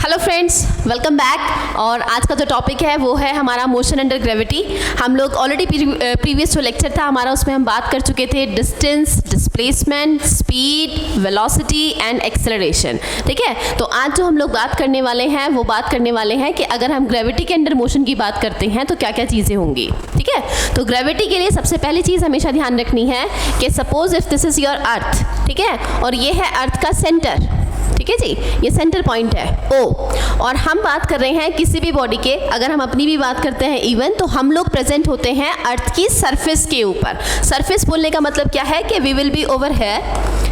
Hello friends, welcome back. और आज का जो टॉपिक है वो है हमारा मोशन अंडर ग्रेविटी। हम लोग ऑलरेडी प्रीवियस जो लेक्चर था हमारा उसमें हम बात कर चुके थे distance, displacement, speed, velocity and acceleration. ठीक है, तो आज जो हम लोग बात करने वाले हैं वो बात करने वाले हैं कि अगर हम ग्रेविटी के अंडर मोशन की बात करते हैं तो क्या क्या चीज़ें होंगी। ठीक है, तो ग्रेविटी के लिए सबसे पहली चीज़ हमेशा ध्यान रखनी है कि suppose if this is your earth, ठीक है, और ये है अर्थ का सेंटर। ठीक है जी, ये सेंटर पॉइंट है ओ, और हम बात कर रहे हैं किसी भी बॉडी के, अगर हम अपनी भी बात करते हैं इवन, तो हम लोग प्रेजेंट होते हैं अर्थ की सरफेस के ऊपर। सरफेस बोलने का मतलब क्या है कि वी विल बी ओवर है।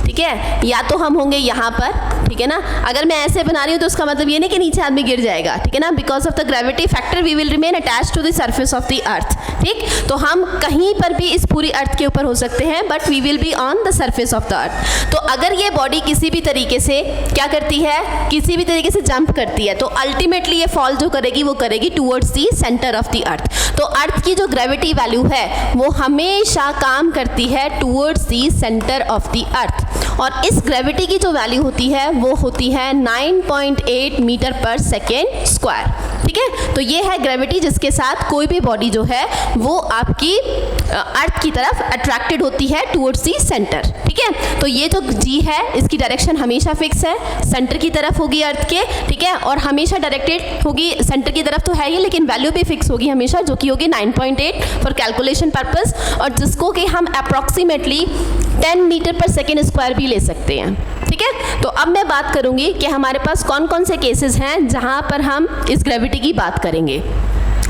ठीक है, या तो हम होंगे यहाँ पर, ठीक है ना। अगर मैं ऐसे बना रही हूँ तो उसका मतलब ये नहीं कि नीचे आदमी गिर जाएगा, ठीक है ना। Because of the gravity factor we will remain attach to the surface of the earth. ठीक, तो हम कहीं पर भी इस पूरी अर्थ के ऊपर हो सकते हैं but we will be on the surface of the earth. तो अगर ये बॉडी किसी भी तरीके से क्या करती है, किसी भी तरीके से जंप करती है, तो अल्टीमेटली ये फॉल जो करेगी वो करेगी towards the centre of the earth. तो अर्थ की जो ग्रेविटी वैल्यू है वो हमेशा काम करती है towards the centre of the अर्थ, और इस ग्रेविटी की जो वैल्यू होती है वो होती है 9.8 मीटर पर सेकेंड स्क्वायर। ठीक है, तो ये है ग्रेविटी जिसके साथ कोई भी बॉडी जो है वो आपकी अर्थ की तरफ अट्रैक्टेड होती है टूवर्ड्स दी सेंटर। ठीक है, तो ये जो जी है इसकी डायरेक्शन हमेशा फिक्स है, सेंटर की तरफ होगी अर्थ के। ठीक है, और हमेशा डायरेक्टेड होगी सेंटर की तरफ तो है ही, लेकिन वैल्यू भी फिक्स होगी हमेशा, जो कि होगी 9.8 फॉर कैलकुलेशन पर्पस, और जिसको कि हम approximately 10 metre per second square भी ले सकते हैं। ठीक है, तो अब मैं बात करूंगी कि हमारे पास कौन कौन से केसेस हैं जहां पर हम इस ग्रेविटी की बात करेंगे।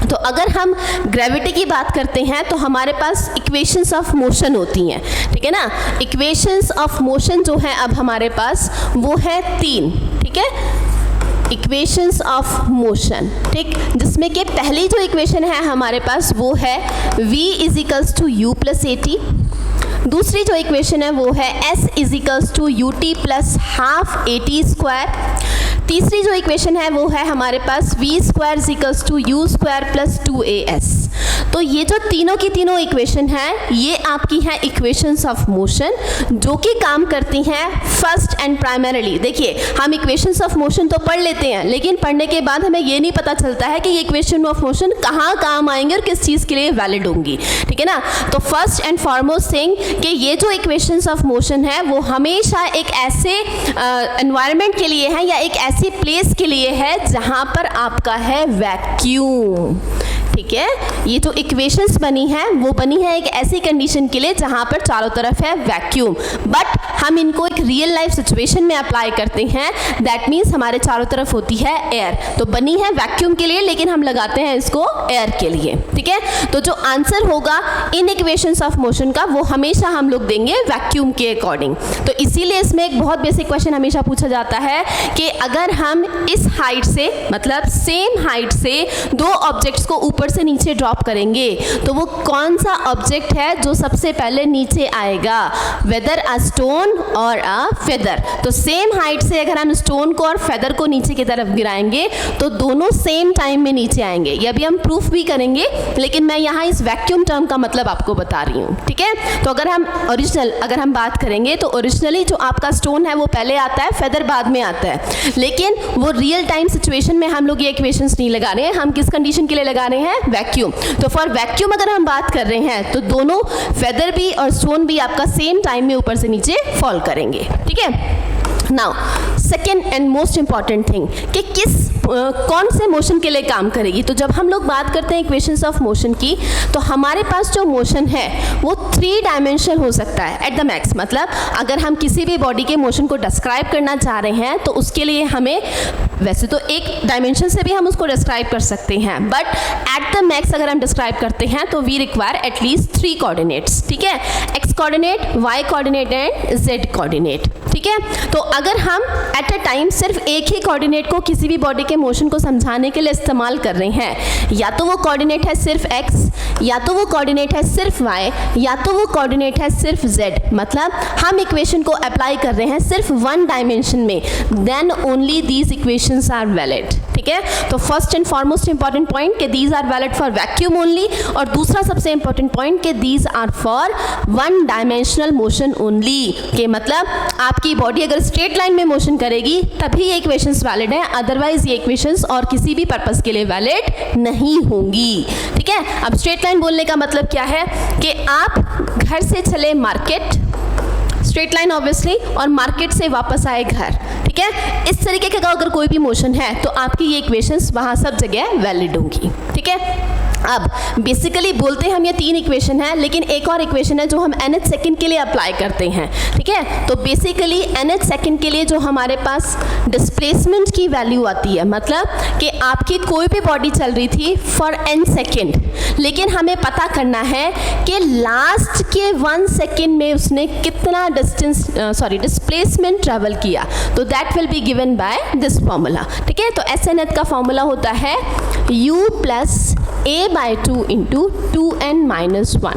तो अगर हम ग्रेविटी की बात करते हैं तो हमारे पास इक्वेशंस ऑफ मोशन होती हैं। ठीक है ना, इक्वेशंस ऑफ मोशन जो है अब हमारे पास वो है 3। ठीक है, इक्वेशंस ऑफ मोशन, ठीक, जिसमें कि पहली जो इक्वेशन है हमारे पास वो है v is equals to u plus a t. दूसरी जो इक्वेशन है वो है s is equals to u t plus half a t square. तीसरी जो इक्वेशन है वो है हमारे पास v square is equals to u square plus 2as। तो ये जो तीनों की तीनों इक्वेशन हैं ये आपकी हैं इक्वेशंस ऑफ मोशन, जो कि काम करती हैं फर्स्ट एंड प्राइमरीली। देखिए, हम इक्वेशंस ऑफ मोशन तो पढ़ लेते हैं, लेकिन पढ़ने के बाद हमें ये नहीं पता चलता है कि ये इक्वेशन ऑफ मोशन कहाँ काम आएंगे और किस चीज़ के लिए वैलिड होंगी। ठीक है ना, तो फर्स्ट एंड फॉरमोस्ट थिंग कि ये जो इक्वेशंस ऑफ मोशन है वो हमेशा एक ऐसे एनवायरनमेंट के लिए है या एक ऐसी प्लेस के लिए है जहाँ पर आपका है वैक्यूम। ठीक है, ये जो इक्वेशंस बनी है वो बनी है एक ऐसी कंडीशन के लिए जहाँ पर चारों तरफ है वैक्यूम, बट हम इनको एक रियल लाइफ सिचुएशन में अप्लाई करते हैं। दैट मीन्स हमारे चारों तरफ होती है एयर, तो बनी है वैक्यूम के लिए लेकिन हम लगाते हैं इसको एयर के लिए। ठीक है, तो जो आंसर होगा इन इक्वेशंस ऑफ मोशन का वो हमेशा हम लोग देंगे वैक्यूम के अकॉर्डिंग। तो इसीलिए इसमें एक बहुत बेसिक क्वेश्चन हमेशा पूछा जाता है कि अगर हम इस हाइट से, मतलब सेम हाइट से दो ऑब्जेक्ट्स को ऊपर से नीचे ड्रॉप करेंगे तो वो कौन सा ऑब्जेक्ट है जो सबसे पहले नीचे आएगा, वेदर अ स्टोन और अ फेदर। तो सेम हाइट से अगर हम स्टोन को और फेदर को नीचे की तरफ गिराएंगे तो दोनों सेम टाइम में नीचे आएंगे। ये अभी हम प्रूफ भी करेंगे, लेकिन मैं यहाँ इस वैक्यूम टर्म का मतलब आपको बता रही हूँ। ठीक है, तो अगर हम ओरिजिनल अगर हम बात करेंगे तो ओरिजिनली जो आपका स्टोन है वो पहले आता है, फेदर बाद में आता है, लेकिन वो रियल टाइम सिचुएशन में हम लोग ये इक्वेशंस नहीं लगा रहे हैं। हम किस कंडीशन के लिए लगा रहे हैं, वैक्यूम। तो फॉर वैक्यूम अगर हम बात कर रहे हैं तो दोनों फेदर भी और स्टोन भी आपका सेम टाइम में ऊपर से नीचे फॉल करेंगे। ठीक है, now second and most important thing कि कौन से मोशन के लिए काम करेगी। तो जब हम लोग बात करते हैं इक्वेशंस ऑफ मोशन की तो हमारे पास जो मोशन है वो 3 डायमेंशन हो सकता है एट द मैक्स। मतलब अगर हम किसी भी बॉडी के मोशन को डिस्क्राइब करना चाह रहे हैं तो उसके लिए हमें वैसे तो एक डायमेंशन से भी हम उसको डिस्क्राइब कर सकते हैं, बट एट द मैक्स अगर हम डिस्क्राइब करते हैं तो वी रिक्वायर एटलीस्ट 3 कोऑर्डिनेट्स। ठीक है, x coordinate, y coordinate and z coordinate. ठीक है, तो अगर हम एट अ टाइम सिर्फ एक ही कोऑर्डिनेट को किसी भी बॉडी के मोशन को समझाने के लिए इस्तेमाल कर रहे हैं, या तो वो कोऑर्डिनेट है सिर्फ x, या तो वो कोऑर्डिनेट है सिर्फ y, या तो वो कोऑर्डिनेट है सिर्फ z, मतलब हम इक्वेशन को अप्लाई कर रहे हैं सिर्फ 1 डायमेंशन में, then only these equations are valid. ठीक है। तो first and foremost important point कि these are valid for vacuum only, और दूसरा सबसे इंपॉर्टेंट पॉइंट कि these are for one dimensional motion only, के मतलब आपकी बॉडी अगर स्ट्रेट लाइन में मोशन करेगी तभी ये इक्वेशंस वैलिड है, अदरवाइज ये इक्वेशंस और किसी भी पर्पस के लिए वैलिड नहीं होंगी। ठीक है। अब स्ट्रेट लाइन बोलने का मतलब क्या है कि आप घर से चले मार्केट, स्ट्रेट लाइन ऑब्वियसली, और मार्केट से वापस आए घर। ठीक है। इस तरीके का अगर कोई भी मोशन है तो आपकी ये इक्वेशंस वहाँ सब जगह वैलिड होंगी। ठीक है। अब बेसिकली बोलते हैं हम ये 3 इक्वेशन है, लेकिन एक और इक्वेशन है जो हम nth सेकंड के लिए अप्लाई करते हैं। ठीक है। तो बेसिकली nth सेकंड के लिए जो हमारे पास डिस्प्लेसमेंट की वैल्यू आती है, मतलब कि आपकी कोई भी बॉडी चल रही थी फॉर n सेकंड, लेकिन हमें पता करना है कि लास्ट के 1 सेकंड में उसने कितना डिस्प्लेसमेंट ट्रैवल किया, तो that will be given by this formula. ठीक है। तो SNH का फॉर्मूला होता है u plus a/2 into 2n-1।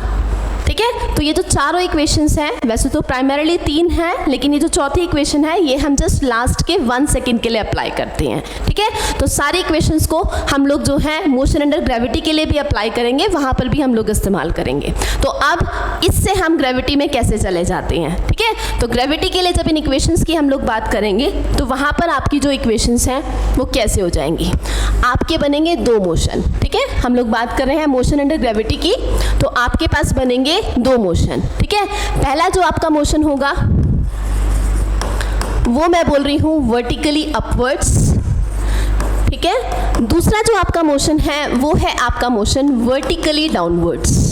ठीक है। तो ये जो चारों इक्वेशंस हैं, वैसे तो प्राइमरीली 3 हैं, लेकिन ये जो चौथी इक्वेशन है ये हम जस्ट लास्ट के 1 सेकंड के लिए अप्लाई करते हैं। ठीक है। तो सारी इक्वेशंस को हम लोग जो है मोशन अंडर ग्रेविटी के लिए भी अप्लाई करेंगे, वहाँ पर भी हम लोग इस्तेमाल करेंगे। तो अब इससे हम ग्रेविटी में कैसे चले जाते हैं। ठीक है। तो ग्रेविटी के लिए जब इन इक्वेशंस की हम लोग बात करेंगे तो वहाँ पर आपकी जो इक्वेशंस हैं वो कैसे हो जाएंगी, आपके बनेंगे 2 मोशन। ठीक है। हम लोग बात कर रहे हैं मोशन अंडर ग्रेविटी की, तो आपके पास बनेंगे 2 मोशन। ठीक है। पहला जो आपका मोशन होगा वो मैं बोल रही हूँ वर्टिकली अपवर्ड्स। ठीक है। दूसरा जो आपका मोशन है वो है आपका मोशन वर्टिकली डाउनवर्ड्स।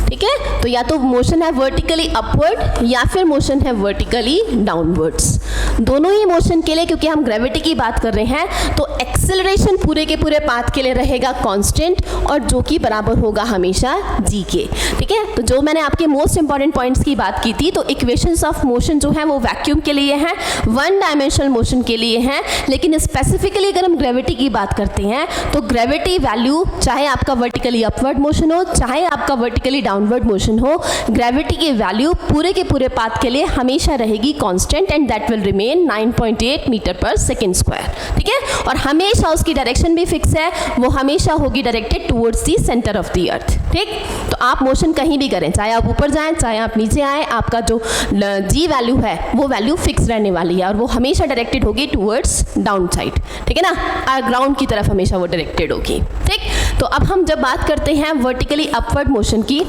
ठीक है। तो या तो मोशन है वर्टिकली अपवर्ड या फिर मोशन है वर्टिकली डाउनवर्ड्स। दोनों ही मोशन के लिए, क्योंकि हम ग्रेविटी की बात कर रहे हैं, तो एक्सेलरेशन पूरे के पूरे पाथ के लिए रहेगा कांस्टेंट, और जो कि बराबर होगा हमेशा g के। ठीक है। तो जो मैंने आपके मोस्ट इंपॉर्टेंट पॉइंट्स की बात की थी, तो इक्वेशंस ऑफ मोशन जो है वो वैक्यूम के लिए हैं, 1 डायमेंशनल मोशन के लिए हैं, लेकिन स्पेसिफिकली अगर हम ग्रेविटी की बात करते हैं तो ग्रेविटी वैल्यू, चाहे आपका वर्टिकली अपवर्ड मोशन हो चाहे आपका वर्टिकली डाउनवर्ड मोशन हो, ग्रेविटी की वैल्यू पूरे के पूरे पाथ के लिए हमेशा रहेगी constant, and that will remain 9.8 metre per second square. ठीक है। और हमेशा उसकी डायरेक्शन भी फिक्स है, वो हमेशा होगी directed towards the centre of the earth. ठीक। तो आप मोशन कहीं भी करें, चाहे आप ऊपर जाएं चाहे आप नीचे आएँ, आपका जो जी वैल्यू है वो वैल्यू फिक्स रहने वाली है, और वो हमेशा डायरेक्टेड होगी टुवर्ड्स डाउन साइड। ठीक है ना, ग्राउंड की तरफ हमेशा वो डायरेक्टेड होगी। ठीक। तो अब हम जब बात करते हैं वर्टिकली अपवर्ड मोशन की,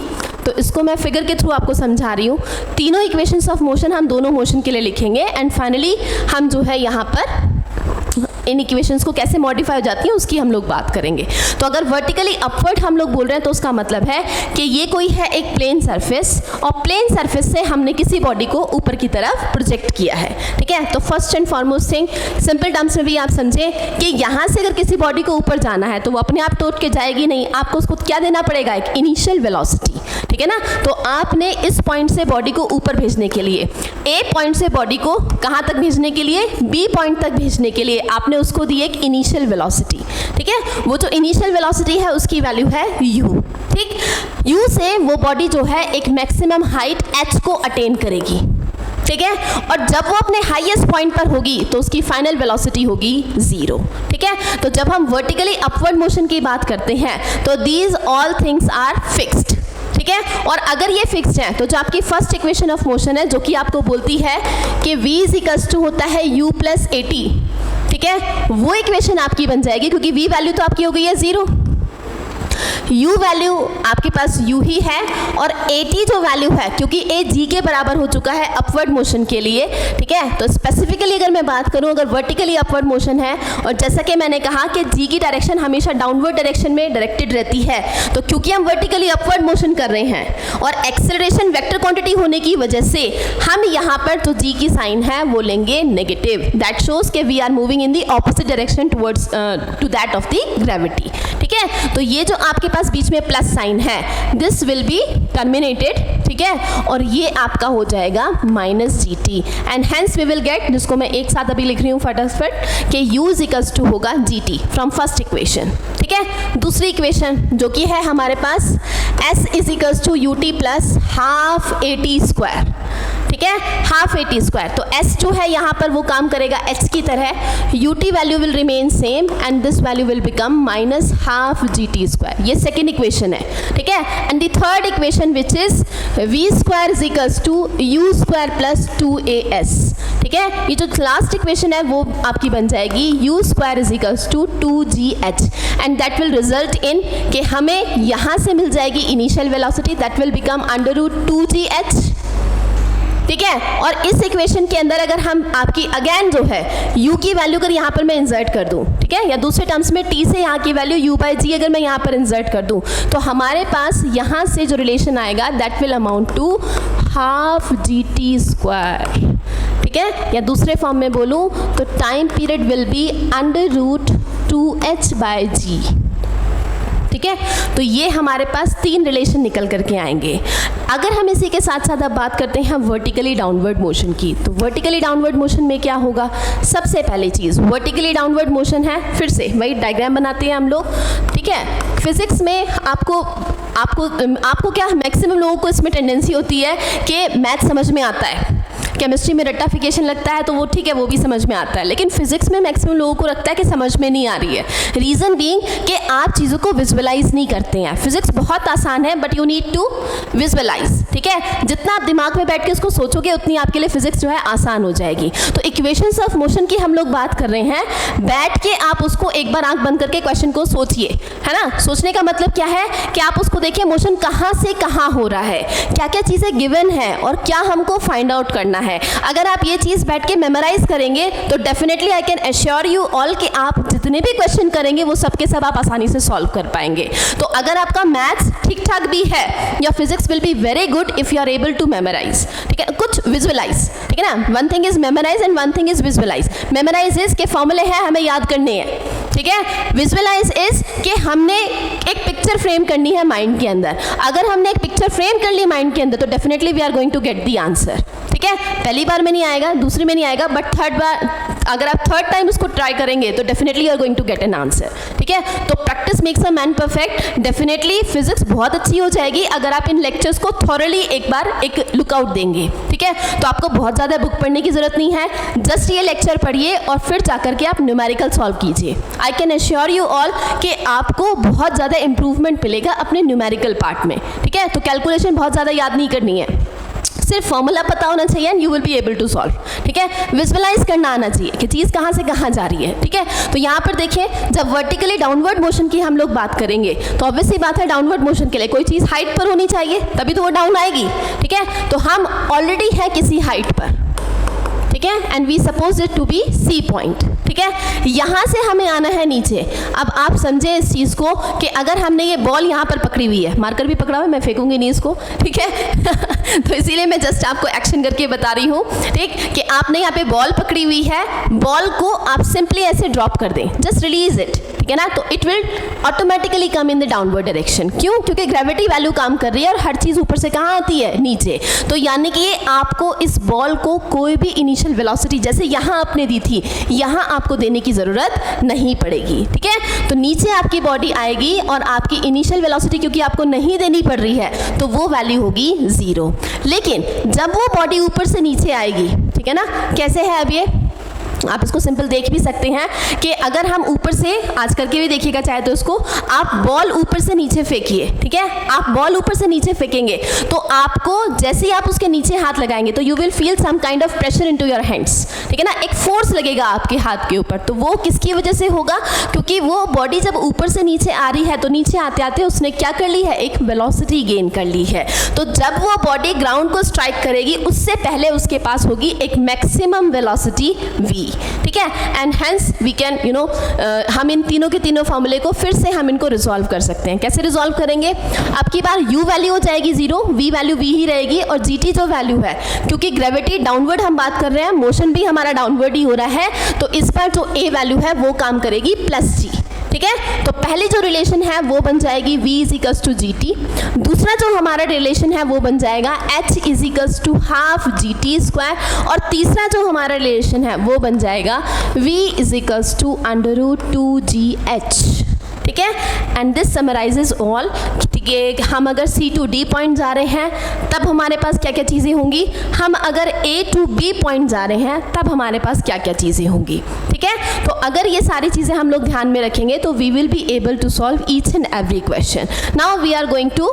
तो इसको मैं फिगर के थ्रू आपको समझा रही हूँ। तीनों इक्वेशंस ऑफ मोशन हम दोनों मोशन के लिए लिखेंगे, एंड फाइनली हम जो है यहाँ पर इन इक्वेशंस को कैसे मॉडिफाई हो जाती है उसकी हम लोग बात करेंगे। तो अगर वर्टिकली अपवर्ड हम लोग बोल रहे हैं तो उसका मतलब है कि ये कोई है एक प्लेन सरफेस, और प्लेन सरफेस से हमने किसी बॉडी को ऊपर की तरफ प्रोजेक्ट किया है। ठीक है। तो first and foremost thing, simple terms में भी आप समझें कि यहाँ से अगर किसी बॉडी को ऊपर जाना है तो वो अपने आप टूट के जाएगी नहीं, आपको उसको क्या देना पड़ेगा, एक इनिशियल वेलोसिटी। ठीक है ना। तो आपने इस पॉइंट से बॉडी को ऊपर भेजने के लिए, ए पॉइंट से बॉडी को कहाँ तक भेजने के लिए, बी पॉइंट तक भेजने के लिए आपने उसको दी एक इनिशियल वेलोसिटी। ठीक है। वो जो इनिशियल वेलोसिटी है उसकी वैल्यू है u। ठीक। u से वो बॉडी जो है एक मैक्सिमम हाइट h को अटेन करेगी। ठीक है। और जब वो अपने हाईएस्ट पॉइंट पर होगी तो उसकी फाइनल वेलोसिटी होगी 0। ठीक है। तो जब हम वर्टिकली अपवर्ड मोशन की बात करते हैं तो these all things are fixed. ठीक है। और अगर ये फिक्स्ड है तो जो आपकी फर्स्ट इक्वेशन ऑफ मोशन है, जो कि आपको बोलती है कि v इक्वल्स टू होता है u प्लस at, ठीक है, वो इक्वेशन आपकी बन जाएगी, क्योंकि v वैल्यू तो आपकी हो गई है 0, u वैल्यू आपके पास u ही है, और at जो वैल्यू है, क्योंकि a g के बराबर हो चुका है अपवर्ड मोशन के लिए। ठीक है। तो स्पेसिफिकली अगर मैं बात करूं, अगर वर्टिकली अपवर्ड मोशन है, और जैसा कि मैंने कहा कि g की डायरेक्शन हमेशा डाउनवर्ड डायरेक्शन में डायरेक्टेड रहती है, तो क्योंकि हम वर्टिकली अपवर्ड मोशन कर रहे हैं और एक्सेलरेशन वेक्टर क्वांटिटी होने की वजह से हम यहाँ पर जो g की साइन है वो लेंगे नेगेटिव। दैट शोज के we are moving in the opposite direction towards to that of the gravity. ठीक है। तो ये जो आपके पास बीच में प्लस साइन है, दिस विल बी टर्मिनेटेड। ठीक है। और ये आपका हो जाएगा -gt, and hence we will get, जिसको मैं एक साथ अभी लिख रही हूँ फटाफट, कि u इक्वल्स टू होगा gt फ्रॉम फर्स्ट इक्वेशन। ठीक है। दूसरी इक्वेशन जो कि है हमारे पास s is equals to ut plus half at square. ठीक ठीक है, हाफ ए टी स्क्वायर। तो एस जो है यहाँ पर वो काम करेगा एच की तरह, u t value will remain same and this value will become minus half g t square. ये सेकेंड इक्वेशन है, ठीक है। And the third equation which is v square is equals to u square plus 2as, ठीक है। ये जो last equation है वो आपकी बन जाएगी u square is equals to 2gh and that will result in कि हमें यहाँ से मिल जाएगी initial velocity, that will become under root 2gh, ठीक है। और इस इक्वेशन के अंदर अगर हम आपकी अगेन जो है u की वैल्यू अगर यहाँ पर मैं इंसर्ट कर दूँ, ठीक है, या दूसरे टर्म्स में t से यहाँ की वैल्यू u/g अगर मैं यहाँ पर इंसर्ट कर दूँ तो हमारे पास यहाँ से जो रिलेशन आएगा that will amount to half gt square, ठीक है। या दूसरे फॉर्म में बोलूँ तो time period will be under root 2h/g, ठीक है। तो ये हमारे पास तीन रिलेशन निकल करके आएंगे। अगर हम इसी के साथ साथ अब बात करते हैं वर्टिकली डाउनवर्ड मोशन की, तो वर्टिकली डाउनवर्ड मोशन में क्या होगा, सबसे पहली चीज़ वर्टिकली डाउनवर्ड मोशन है, फिर से वही डायग्राम बनाते हैं हम लोग, ठीक है। फिजिक्स में आपको क्या मैक्सिमम लोगों को इसमें टेंडेंसी होती है कि मैथ समझ में आता है, केमिस्ट्री में रट्टाफिकेशन लगता है तो वो ठीक है, वो भी समझ में आता है, लेकिन फिजिक्स में मैक्सिमम लोगों को लगता है कि समझ में नहीं आ रही है। रीज़न बीइंग कि आप चीज़ों को विजुअलाइज नहीं करते हैं। फिजिक्स बहुत आसान है but you need to visualise, ठीक है। जितना आप दिमाग में बैठ के उसको सोचोगे उतनी आपके लिए फिजिक्स जो है आसान हो जाएगी। तो इक्वेशंस ऑफ मोशन की हम लोग बात कर रहे हैं, बैठ के आप उसको एक बार आंख बंद करके क्वेश्चन को सोचिए, है ना। सोचने का मतलब क्या है कि आप उसको देखिए मोशन कहाँ से कहाँ हो रहा है, क्या क्या चीज़ें गिवन है और क्या हमको फाइंड आउट करना है। अगर आप ये चीज़ बैठ के मेमोराइज करेंगे तो definitely I can assure you all कि आप जितने भी क्वेश्चन करेंगे वो सब के सब आप आसानी से सॉल्व कर पाएंगे। तो अगर आपका मैथ्स ठीक ठाक भी है या physics will be very good if you are able to memorise, ठीक है, कुछ विजुअलाइज, ठीक है ना। One thing is memorise and one thing is visualise. Memorise is के फॉर्मूले हैं हमें याद करने हैं, ठीक है। विजुअलाइज इज कि हमने एक पिक्चर फ्रेम करनी है माइंड के अंदर। अगर हमने एक पिक्चर फ्रेम कर ली माइंड के अंदर तो definitely we are going to get the answer, ठीक है। पहली बार में नहीं आएगा, दूसरी में नहीं आएगा, बट थर्ड बार अगर आप थर्ड टाइम उसको ट्राई करेंगे तो definitely you are going to get an answer, ठीक है। तो practice makes a man perfect. Definitely physics बहुत अच्छी हो जाएगी अगर आप इन लेक्चर्स को थॉरली एक बार एक लुकआउट देंगे, ठीक है। तो आपको बहुत ज़्यादा बुक पढ़ने की जरूरत नहीं है, जस्ट ये लेक्चर पढ़िए और फिर जाकर के आप न्यूमेरिकल सॉल्व कीजिए। I can assure you all कि आपको बहुत ज़्यादा इंप्रूवमेंट मिलेगा अपने न्यूमेरिकल पार्ट में, ठीक है। तो कैलकुलेशन बहुत ज़्यादा याद नहीं करनी है, सिर्फ फॉर्मूला पता होना चाहिए and you will be able to solve, ठीक है। विजुअलाइज करना आना चाहिए कि चीज़ कहाँ से कहाँ जा रही है, ठीक है। तो यहाँ पर देखिए जब वर्टिकली डाउनवर्ड मोशन की हम लोग बात करेंगे तो ऑब्वियसली बात है डाउनवर्ड मोशन के लिए कोई चीज़ हाइट पर होनी चाहिए तभी तो वो डाउन आएगी, ठीक है। तो हम ऑलरेडी हैं किसी हाइट पर, ठीक है, and we suppose it to be C point, ठीक है। यहाँ से हमें आना है नीचे। अब आप समझे इस चीज़ को कि अगर हमने ये बॉल यहाँ पर पकड़ी हुई है, मार्कर भी पकड़ा हुआ है, मैं फेंकूंगी नहीं इसको, ठीक है तो इसीलिए मैं जस्ट आपको एक्शन करके बता रही हूँ, ठीक, कि आपने यहाँ पे बॉल पकड़ी हुई है, बॉल को आप सिंपली ऐसे ड्रॉप कर दें, जस्ट रिलीज इट, ठीक है ना। तो it will automatically come in the downward direction. क्यों? क्योंकि ग्रेविटी वैल्यू काम कर रही है और हर चीज़ ऊपर से कहाँ आती है, नीचे। तो यानी कि आपको इस बॉल को कोई भी इनिशियल वेलोसिटी जैसे यहाँ आपने दी थी यहाँ आपको देने की ज़रूरत नहीं पड़ेगी, ठीक है। तो नीचे आपकी बॉडी आएगी और आपकी इनिशियल वेलोसिटी क्योंकि आपको नहीं देनी पड़ रही है तो वो वैल्यू होगी 0। लेकिन जब वो बॉडी ऊपर से नीचे आएगी, ठीक है ना, कैसे है अब ये आप इसको सिंपल देख भी सकते हैं कि अगर हम ऊपर से आज करके भी देखिएगा चाहे तो इसको आप बॉल ऊपर से नीचे फेंकिए, ठीक है। आप बॉल ऊपर से नीचे फेंकेंगे तो आपको जैसे ही आप उसके नीचे हाथ लगाएंगे तो you will feel some kind of pressure into your hands, ठीक है ना, एक फोर्स लगेगा आपके हाथ के ऊपर। तो वो किसकी वजह से होगा? क्योंकि वो बॉडी जब ऊपर से नीचे आ रही है तो नीचे आते आते उसने क्या कर ली है, एक वेलोसिटी गेन कर ली है। तो जब वो बॉडी ग्राउंड को स्ट्राइक करेगी उससे पहले उसके पास होगी एक मैक्सिमम वेलोसिटी v, ठीक है। एंड हेंस वी कैन हम इन तीनों के तीनों फॉर्मूले को फिर से हम इनको रिजॉल्व कर सकते हैं। कैसे रिजॉल्व करेंगे? आपकी बार u वैल्यू हो जाएगी 0, v वैल्यू v ही रहेगी और gt जो वैल्यू है, क्योंकि ग्रेविटी डाउनवर्ड हम बात कर रहे हैं, मोशन भी हमारा डाउनवर्ड ही हो रहा है, तो इस पर जो a वैल्यू है वो काम करेगी प्लस g, ठीक है। तो पहली जो रिलेशन है वो बन जाएगी v is equals to g t. दूसरा जो हमारा रिलेशन है वो बन जाएगा h is equals to half g t square. और तीसरा जो हमारा रिलेशन है वो बन जाएगा v is equals to under root 2gh, ठीक है। एंड दिस समराइजेज ऑल, ठीक है। ठीक है, हम अगर C to D पॉइंट जा रहे हैं तब हमारे पास क्या क्या चीज़ें होंगी, हम अगर A to B पॉइंट जा रहे हैं तब हमारे पास क्या क्या चीज़ें होंगी। ठीक है, तो अगर ये सारी चीज़ें हम लोग ध्यान में रखेंगे तो we will be able to solve each and every question. Now we are going to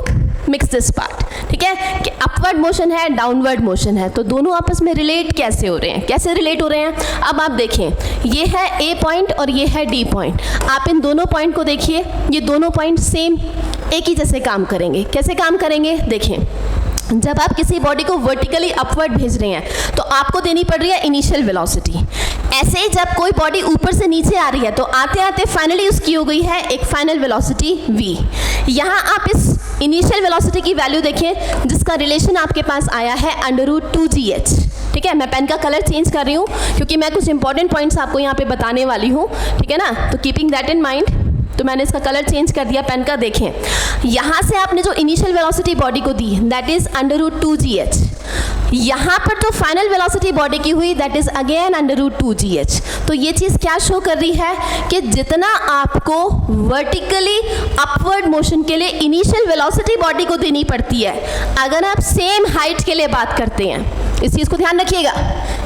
mix this part. ठीक है, कि अपवर्ड मोशन है, डाउनवर्ड मोशन है, तो दोनों आपस में रिलेट कैसे हो रहे हैं, कैसे रिलेट हो रहे हैं। अब आप देखें, ये है A पॉइंट और ये है D पॉइंट। आप इन दोनों पॉइंट को देखिए, ये दोनों पॉइंट सेम एक ही जैसे काम करेंगे। कैसे काम करेंगे, देखें, जब आप किसी बॉडी को वर्टिकली अपवर्ड भेज रहे हैं तो आपको देनी पड़ रही है इनिशियल वेलोसिटी। ऐसे ही जब कोई बॉडी ऊपर से नीचे आ रही है तो आते आते फाइनली उसकी हो गई है एक फाइनल वेलोसिटी v। यहाँ आप इस इनिशियल वेलोसिटी की वैल्यू देखें जिसका रिलेशन आपके पास आया है √2gh। ठीक है, मैं पेन का कलर चेंज कर रही हूँ क्योंकि मैं कुछ इंपॉर्टेंट पॉइंट्स आपको यहाँ पे बताने वाली हूँ। ठीक है ना, तो कीपिंग दैट इन माइंड तो मैंने इसका कलर चेंज कर दिया पेन का। देखें, यहाँ से आपने जो इनिशियल वेलोसिटी बॉडी को दी दैट इज √2gh, यहाँ पर जो फाइनल वेलोसिटी बॉडी की हुई दैट इज अगेन √2gh। तो ये चीज़ क्या शो कर रही है कि जितना आपको वर्टिकली अपवर्ड मोशन के लिए इनिशियल वेलोसिटी बॉडी को देनी पड़ती है, अगर आप सेम हाइट के लिए बात करते हैं, इस चीज़ को ध्यान रखिएगा,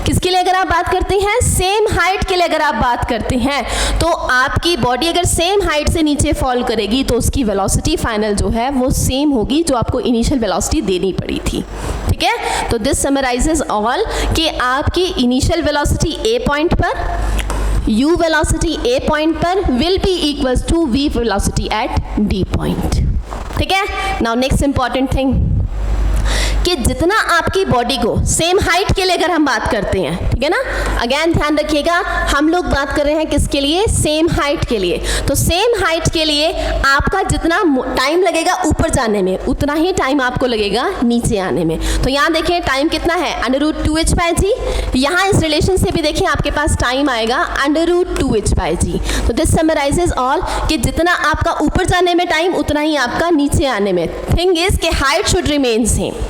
किसके लिए अगर आप बात करते हैं, सेम हाइट के लिए अगर आप बात करते हैं, तो आपकी बॉडी अगर सेम हाइट से नीचे फॉल करेगी तो उसकी वेलोसिटी फाइनल जो है वो सेम होगी जो आपको इनिशियल वेलोसिटी देनी पड़ी थी। ठीक है, तो दिस समराइजेज ऑल कि आपकी इनिशियल वेलोसिटी A पॉइंट पर, u वेलोसिटी A पॉइंट पर will be equals to v velocity at D point. ठीक है, नाउ नेक्स्ट इंपॉर्टेंट थिंग कि जितना आपकी बॉडी को सेम हाइट के लिए अगर हम बात करते हैं, ठीक है ना, अगेन ध्यान रखिएगा हम लोग बात कर रहे हैं किसके लिए, सेम हाइट के लिए। तो सेम हाइट के लिए आपका जितना टाइम लगेगा ऊपर जाने में उतना ही टाइम आपको लगेगा नीचे आने में। तो यहाँ देखें टाइम कितना है √2h/g, यहाँ इस रिलेशन से भी देखें आपके पास टाइम आएगा √2h/g। तो दिस समराइजेज ऑल कि जितना आपका ऊपर जाने में टाइम उतना ही आपका नीचे आने में। थिंग इज कि हाइट शुड रिमेन सेम।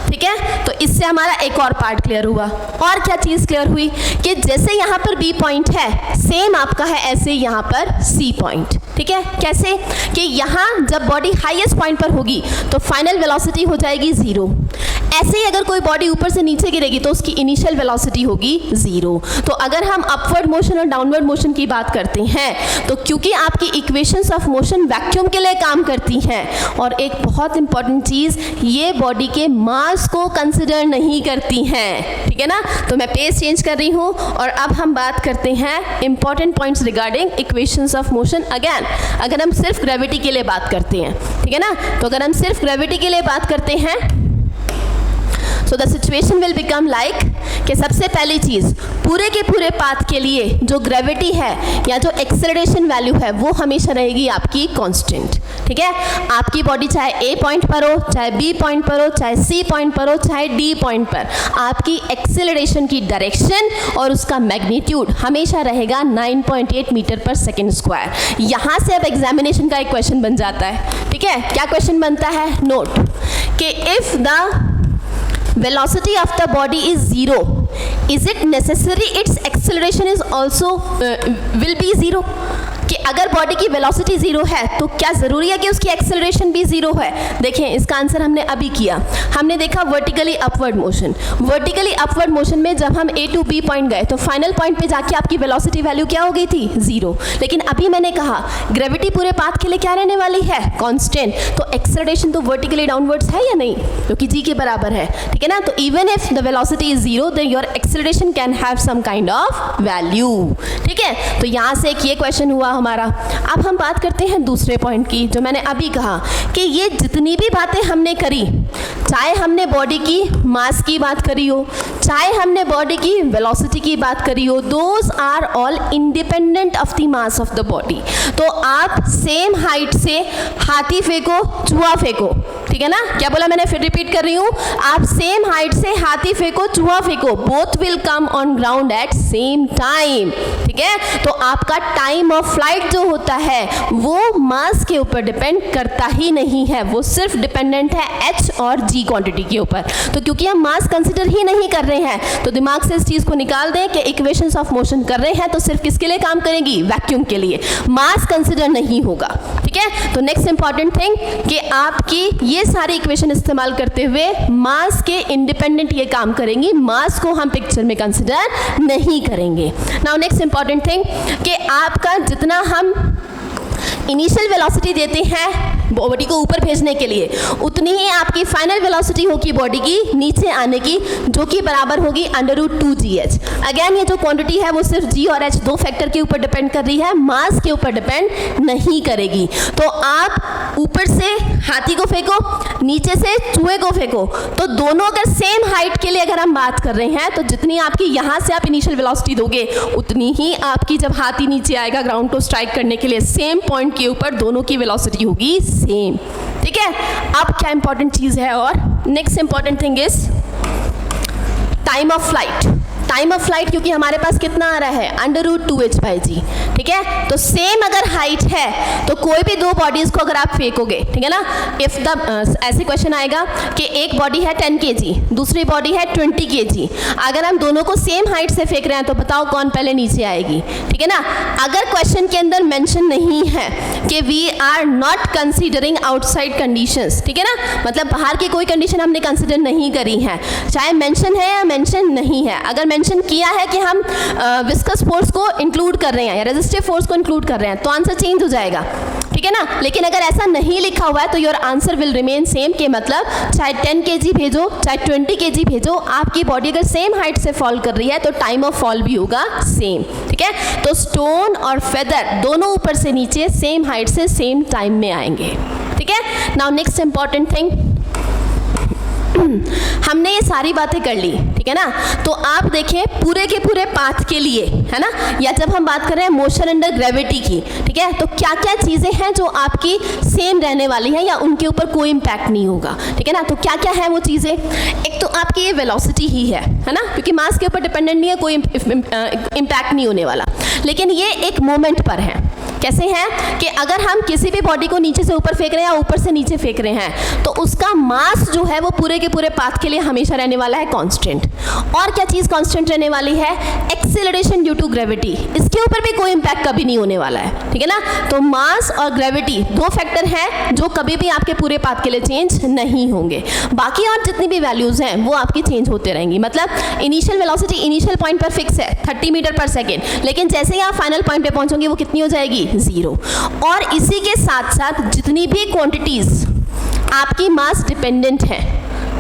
ठीक है, तो इससे हमारा एक और पार्ट क्लियर हुआ। और क्या चीज़ क्लियर हुई कि जैसे यहाँ पर B पॉइंट है सेम आपका है ऐसे यहाँ पर C पॉइंट। ठीक है, कैसे कि यहाँ जब बॉडी हाईएस्ट पॉइंट पर होगी तो फाइनल वेलोसिटी हो जाएगी 0। ऐसे ही अगर कोई बॉडी ऊपर से नीचे गिरेगी तो उसकी इनिशियल वेलोसिटी होगी 0। तो अगर हम अपवर्ड मोशन और डाउनवर्ड मोशन की बात करते हैं तो क्योंकि आपकी इक्वेशंस ऑफ मोशन वैक्यूम के लिए काम करती हैं, और एक बहुत इंपॉर्टेंट चीज़, ये बॉडी के मास को कंसिडर नहीं करती हैं। ठीक है ना, तो मैं पेज चेंज कर रही हूँ और अब हम बात करते हैं important points regarding equations of motion. Again अगर हम सिर्फ ग्रेविटी के लिए बात करते हैं, ठीक है ना, तो अगर हम सिर्फ ग्रेविटी के लिए बात करते हैं so the situation will become like कि सबसे पहली चीज़ पूरे के पूरे पाथ के लिए जो ग्रेविटी है या जो एक्सेलरेशन वैल्यू है वो हमेशा रहेगी आपकी कांस्टेंट। ठीक है, आपकी बॉडी चाहे A पॉइंट पर हो, चाहे B पॉइंट पर हो, चाहे C पॉइंट पर हो, चाहे D पॉइंट पर, आपकी एक्सेलरेशन की डायरेक्शन और उसका मैग्नीट्यूड हमेशा रहेगा 9.8 मीटर पर सेकेंड स्क्वायर। यहाँ से अब एग्जामिनेशन का एक क्वेश्चन बन जाता है। ठीक है, क्या क्वेश्चन बनता है, नोट कि if the velocity of the body is 0, is it necessary its acceleration is also will be 0? कि अगर बॉडी की वेलोसिटी 0 है तो क्या ज़रूरी है कि उसकी एक्सेलरेशन भी 0 है। देखें इसका आंसर हमने अभी किया, हमने देखा vertically upward motion. Vertically upward motion में जब हम A to B पॉइंट गए तो फाइनल पॉइंट पे जाके आपकी वेलोसिटी वैल्यू क्या हो गई थी, 0। लेकिन अभी मैंने कहा ग्रेविटी पूरे पाथ के लिए क्या रहने वाली है, कांस्टेंट। तो एक्सेलरेशन तो वर्टिकली डाउनवर्ड्स है या नहीं, जो कि g के बराबर है। ठीक है ना, तो even if the velocity is 0 then your acceleration can have some kind of value. ठीक है, तो यहाँ से एक ये क्वेश्चन हुआ हमारा। अब हम बात करते हैं दूसरे पॉइंट की, जो मैंने अभी कहा कि ये जितनी भी बातें हमने करी, चाहे हमने बॉडी की मास की बात करी हो, चाहे हमने बॉडी की वेलोसिटी की बात करी हो, those are all independent of the mass of the body. तो आप सेम हाइट से हाथी फेंको चूहा फेंको, ठीक है ना, क्या बोला मैंने, फिर रिपीट कर रही हूँ, आप सेम हाइट से हाथी फेंको चूहा फेंको, both will come on ground eight same time. ठीक है, तो आपका टाइम ऑफ फ्लाइट जो होता है वो मास के ऊपर डिपेंड करता ही नहीं है, वो सिर्फ डिपेंडेंट है h और g क्वांटिटी के ऊपर। तो क्योंकि हम मास कंसिडर ही नहीं कर रहे हैं तो दिमाग से इस चीज़ को निकाल दें कि इक्वेशंस ऑफ मोशन कर रहे हैं तो सिर्फ किसके लिए काम करेगी, वैक्यूम के लिए, मास कंसिडर नहीं होगा। ठीक ठीक है। तो नेक्स्ट इंपॉर्टेंट थिंग कि आपकी ये सारी इक्वेशन इस्तेमाल करते हुए मास के इंडिपेंडेंट ये काम करेंगी, मास को हम पिक्चर में कंसिडर नहीं करेंगे। नाउ नेक्स्ट इंपॉर्टेंट थिंग कि आपका जितना हम इनिशियल वेलोसिटी देते हैं बॉडी को ऊपर भेजने के लिए, उतनी ही आपकी फाइनल वेलोसिटी होगी बॉडी की नीचे आने की, जो कि बराबर होगी √2gh। अगेन ये जो क्वांटिटी है वो सिर्फ g और h दो फैक्टर के ऊपर डिपेंड कर रही है, मास के ऊपर डिपेंड नहीं करेगी। तो आप ऊपर से हाथी को फेंको, नीचे से चूहे को फेंको, तो दोनों अगर सेम हाइट के लिए अगर हम बात कर रहे हैं, तो जितनी आपकी यहाँ से आप इनिशियल वेलोसिटी दोगे, उतनी ही आपकी जब हाथी नीचे आएगा ग्राउंड को स्ट्राइक करने के लिए, सेम पॉइंट के ऊपर दोनों की वेलोसिटी होगी सेम। ठीक है। अब क्या इंपॉर्टेंट चीज है, और next important thing is time of flight. Time of flight क्योंकि हमारे पास कितना आ रहा है √2h/g। ठीक है। तो सेम अगर हाइट है तो कोई भी दो बॉडीज को अगर आप फेंकोगे, ठीक है ना, इफ द ऐसे क्वेश्चन आएगा कि एक बॉडी है 10 kg, दूसरी बॉडी है 20 kg, अगर हम दोनों को सेम हाइट से फेंक रहे हैं तो बताओ कौन पहले नीचे आएगी। ठीक है ना। अगर क्वेश्चन के अंदर मेंशन नहीं है कि we are not considering outside conditions, ठीक है ना, मतलब बाहर की कोई कंडीशन हमने कंसिडर नहीं करी है, चाहे मेंशन है या मेंशन नहीं है, अगर मेंशन किया है कि हम विस्कस फोर्स को इंक्लूड कर रहे हैं या रेजिस्टिव फोर्स को इंक्लूड कर रहे हैं, तो आंसर चेंज हो जाएगा। ठीक है ना। लेकिन अगर ऐसा नहीं लिखा हुआ है तो your answer will remain same, के मतलब चाहे 10 kg भेजो चाहे 20 kg भेजो, आपकी बॉडी अगर सेम हाइट से फॉल कर रही है तो टाइम ऑफ फॉल भी होगा सेम। ठीक है। तो स्टोन और फेदर दोनों ऊपर से नीचे सेम हाइट से सेम टाइम में आएंगे। ठीक है। नाउ नेक्स्ट इंपॉर्टेंट थिंग, हमने ये सारी बातें कर ली, ठीक है ना। तो आप देखें पूरे के पूरे पाथ के लिए, है ना, या जब हम बात कर रहे हैं मोशन अंडर ग्रेविटी की, ठीक है, तो क्या क्या चीज़ें हैं जो आपकी सेम रहने वाली हैं या उनके ऊपर कोई इम्पैक्ट नहीं होगा। ठीक है ना। तो क्या क्या है वो चीज़ें, एक तो आपकी ये वेलोसिटी ही है ना, क्योंकि मास के ऊपर डिपेंडेंट नहीं है, कोई इम्पैक्ट नहीं होने वाला, लेकिन ये एक मोमेंट पर है। कैसे हैं कि अगर हम किसी भी बॉडी को नीचे से ऊपर फेंक रहे हैं या ऊपर से नीचे फेंक रहे हैं, तो उसका मास जो है वो पूरे के पूरे पाथ के लिए हमेशा रहने वाला है कांस्टेंट। और क्या चीज़ कांस्टेंट रहने वाली है, एक्सेलरेशन ड्यू टू ग्रेविटी, इसके ऊपर भी कोई इम्पैक्ट कभी नहीं होने वाला है। ठीक है ना। तो मास और ग्रेविटी दो फैक्टर हैं जो कभी भी आपके पूरे पाथ के लिए चेंज नहीं होंगे, बाकी और जितनी भी वैल्यूज हैं वो आपकी चेंज होते रहेंगी। मतलब इनिशियल वेलोसिटी इनिशियल पॉइंट पर फिक्स है 30 मीटर पर सेकेंड, लेकिन जैसे ही आप फाइनल पॉइंट पे पहुंचोगे वो कितनी हो जाएगी, 0। और इसी के साथ साथ जितनी भी क्वांटिटीज आपकी मास डिपेंडेंट है,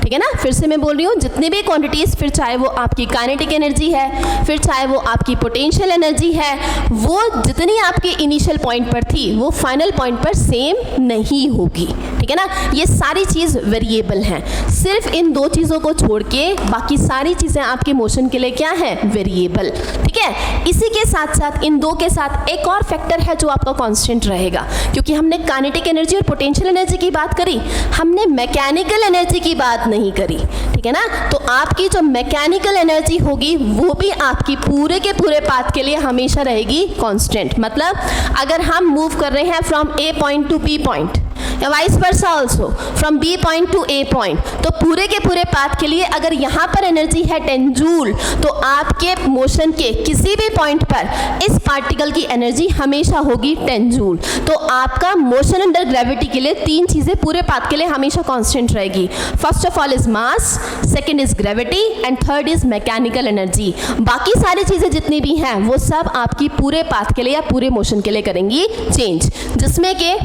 ठीक है ना, फिर से मैं बोल रही हूँ, जितनी भी क्वांटिटीज, फिर चाहे वो आपकी काइनेटिक एनर्जी है, फिर चाहे वो आपकी पोटेंशियल एनर्जी है, वो जितनी आपके इनिशियल पॉइंट पर थी वो फाइनल पॉइंट पर सेम नहीं होगी। ठीक है ना। ये सारी चीज़ वेरिएबल हैं, सिर्फ इन दो चीज़ों को छोड़ के बाकी सारी चीज़ें आपके मोशन के लिए क्या है, वेरिएबल। ठीक है। इसी के साथ साथ इन दो के साथ एक और फैक्टर है जो आपका कांस्टेंट रहेगा, क्योंकि हमने काइनेटिक एनर्जी और पोटेंशियल एनर्जी की बात करी, हमने मैकेनिकल एनर्जी की बात नहीं करी। ठीक है ना। तो आपकी जो मैकेनिकल एनर्जी होगी वो भी आपकी पूरे के पूरे पाथ के लिए हमेशा रहेगी कांस्टेंट। मतलब अगर हम मूव कर रहे हैं from A point to B point या vice versa also from B point to A point, तो पूरे के पूरे पाथ के लिए अगर यहाँ पर एनर्जी है 10 जूल, तो आपके मोशन के किसी भी पॉइंट पर इस पार्टिकल की एनर्जी हमेशा होगी 10 जूल। तो आपका मोशन अंडर ग्रेविटी के लिए तीन चीज़ें पूरे पाथ के लिए हमेशा कांस्टेंट रहेगी। First of all is mass, second is gravity and third is mechanical energy. बाकी सारी चीज़ें जितनी भी हैं वो सब आपकी पूरे पाथ के लिए या पूरे मोशन के लिए करेंगी चेंज, जिसमें कि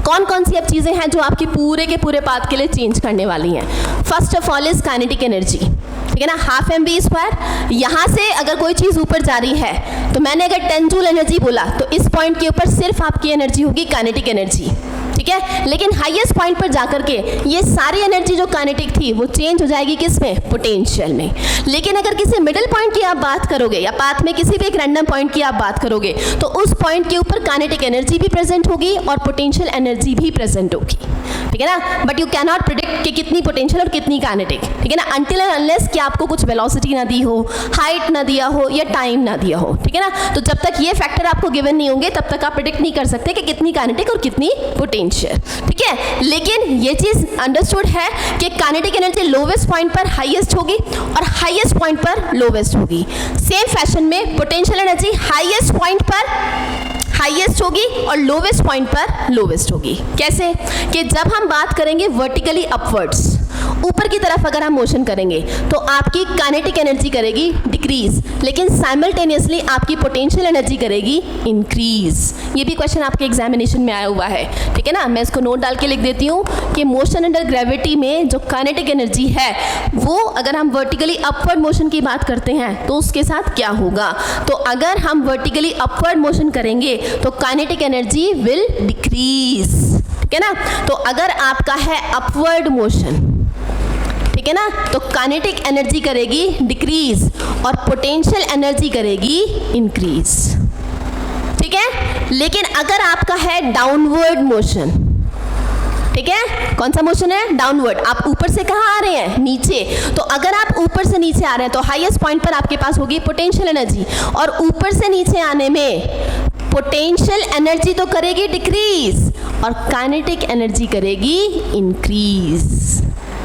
कौन कौन सी अब चीज़ें हैं जो आपकी पूरे के पूरे पाथ के लिए चेंज करने वाली हैं। First of all is kinetic energy. ठीक है ना, 12 mv²। यहाँ से अगर कोई चीज़ ऊपर जा रही है तो मैंने अगर 10 जूल एनर्जी बोला तो इस पॉइंट के ऊपर सिर्फ आपकी एनर्जी होगी काइनेटिक एनर्जी। ठीक है। लेकिन हाईएस्ट पॉइंट पर जाकर के ये सारी एनर्जी जो काइनेटिक थी वो चेंज हो जाएगी किस में, पोटेंशियल में। लेकिन अगर किसी मिडिल पॉइंट की आप बात करोगे या पाथ में किसी भी एक रैंडम पॉइंट की आप बात करोगे तो उस पॉइंट के ऊपर काइनेटिक एनर्जी भी प्रेजेंट होगी और पोटेंशियल एनर्जी भी प्रेजेंट होगी। ठीक है ना। But you can not predict कि कितनी पोटेंशियल और कितनी काइनेटिक, ठीक है ना, अनटिल एंड अनलेस कि आपको कुछ वेलोसिटी ना दी हो, हाइट ना दिया हो या टाइम ना दिया हो। ठीक है ना। तो जब तक ये फैक्टर आपको गिवन नहीं होंगे तब तक आप प्रिडिक्ट नहीं कर सकते कि कितनी काइनेटिक और कितनी पोटेंशियल। ठीक है। लेकिन ये चीज़ अंडरस्टूड है कि काइनेटिक एनर्जी लोवेस्ट पॉइंट पर हाईएस्ट होगी और हाईएस्ट पॉइंट पर लोवेस्ट होगी। सेम फैशन में पोटेंशियल एनर्जी हाईएस्ट पॉइंट पर हाईएस्ट होगी और लोवेस्ट पॉइंट पर लोवेस्ट होगी। कैसे? कि जब हम बात करेंगे वर्टिकली अपवर्ड्स, ऊपर की तरफ अगर हम मोशन करेंगे तो आपकी काइनेटिक एनर्जी करेगी डिक्रीज, लेकिन साइमल्टेनियसली आपकी पोटेंशियल एनर्जी करेगी इंक्रीज। ये भी क्वेश्चन आपके एग्जामिनेशन में आया हुआ है, ठीक है ना। मैं इसको नोट डाल के लिख देती हूँ कि मोशन अंडर ग्रेविटी में जो काइनेटिक एनर्जी है वो अगर हम वर्टिकली अपवर्ड मोशन की बात करते हैं तो उसके साथ क्या होगा। तो अगर हम वर्टिकली अपवर्ड मोशन करेंगे तो काइनेटिक एनर्जी विल डिक्रीज, ठीक है ना। तो अगर आपका है अपवर्ड मोशन, ठीक है ना, तो काइनेटिक एनर्जी करेगी डिक्रीज और पोटेंशियल एनर्जी करेगी इंक्रीज, ठीक है। लेकिन अगर आपका है डाउनवर्ड मोशन, ठीक है, कौन सा मोशन है? डाउनवर्ड। आप ऊपर से कहाँ आ रहे हैं? नीचे। तो अगर आप ऊपर से नीचे आ रहे हैं तो हाईएस्ट पॉइंट पर आपके पास होगी पोटेंशियल एनर्जी, और ऊपर से नीचे आने में पोटेंशियल एनर्जी तो करेगी डिक्रीज और काइनेटिक एनर्जी करेगी इंक्रीज,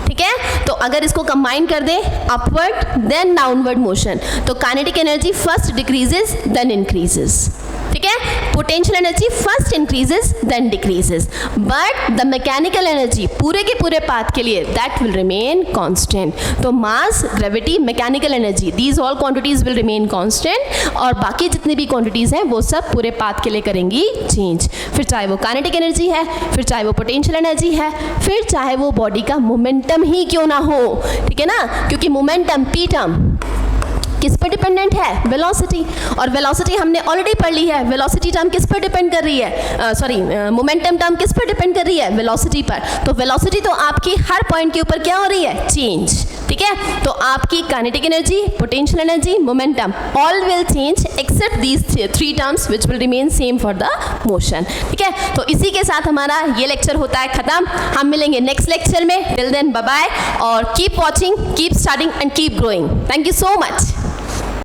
ठीक है। तो अगर इसको कंबाइन कर दें, अपवर्ड देन डाउनवर्ड मोशन, तो kinetic energy first decreases then increases, ठीक है। Potential energy first increases then decreases, but the mechanical energy पूरे के पूरे पाथ के लिए दैट विल रिमेन कांस्टेंट। तो mass, gravity, mechanical energy, these all quantities will remain constant, और बाकी जितनी भी क्वांटिटीज हैं वो सब पूरे पाथ के लिए करेंगी चेंज। फिर चाहे वो काइनेटिक एनर्जी है, फिर चाहे वो पोटेंशियल एनर्जी है, फिर चाहे वो बॉडी का मोमेंटम ही क्यों ना हो, ठीक है ना। क्योंकि मोमेंटम, पी टर्म किस पर डिपेंडेंट है? वेलोसिटी। और वेलोसिटी हमने ऑलरेडी पढ़ ली है, वेलोसिटी टर्म किस पर डिपेंड कर रही है? मोमेंटम टर्म किस पर डिपेंड कर रही है? वेलोसिटी पर। तो वेलोसिटी तो आपकी हर पॉइंट के ऊपर क्या हो रही है? चेंज, ठीक है। तो आपकी kinetic energy, potential energy, momentum all will change except these three terms which will remain same for the motion, ठीक है। तो इसी के साथ हमारा ये लेक्चर होता है खत्म। हम मिलेंगे नेक्स्ट लेक्चर में। टिल देन बाय बाय, और keep watching, keep studying and keep growing. Thank you so much.